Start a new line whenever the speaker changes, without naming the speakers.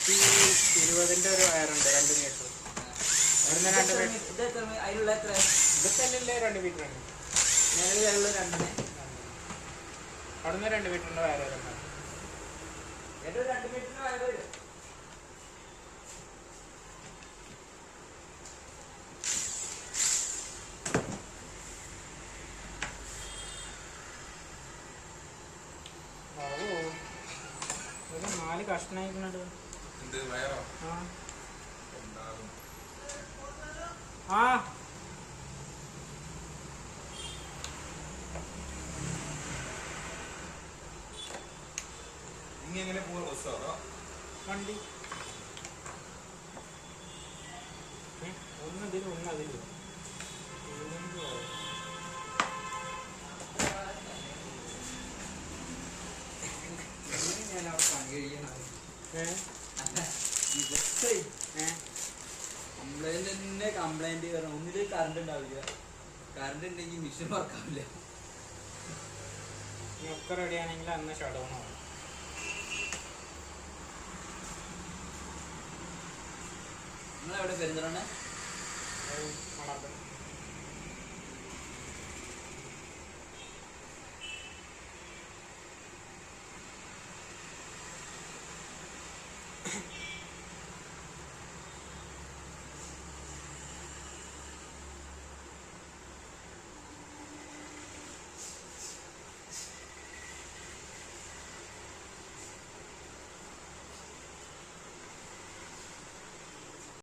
120ന്റെ ഒരു വയറുണ്ട് 2 മീറ്റർ.
അതിലുള്ള എത്ര
ഇതൊക്കെ 2 മീറ്റർ ആണ്.
നിലവിലുള്ള രണ്ടിന്
അവിടുന്ന് 2 മീറ്ററിന്റെ വയറ് വരുന്നുണ്ട്.
ഏറ്റവും 2 മീറ്ററിന് വയറ് വരും.
ഒരു 4 കഷ്ണായിട്ടുണ്ട്. ആ
എങ്ങനെ പോവാ ബസ്സോ
വണ്ടി ഒന്നതിൽ ഒന്നതിൽ
ഞാൻ അവിടെ പണി കഴിയണം. കംപ്ലൈന്റ് കാരണം ഒന്നില് കറണ്ട് ഉണ്ടാവില്ല. കറണ്ട് ഉണ്ടെങ്കിൽ മിഷൻ വർക്കാവില്ല.
ഒക്കെ റെഡി ആണെങ്കിൽ അന്ന് ഷട്ട് ഡൗൺ ആവും.
നിങ്ങളെവിടെ പെരുന്തലാണ്?
മണാർക്കാട്.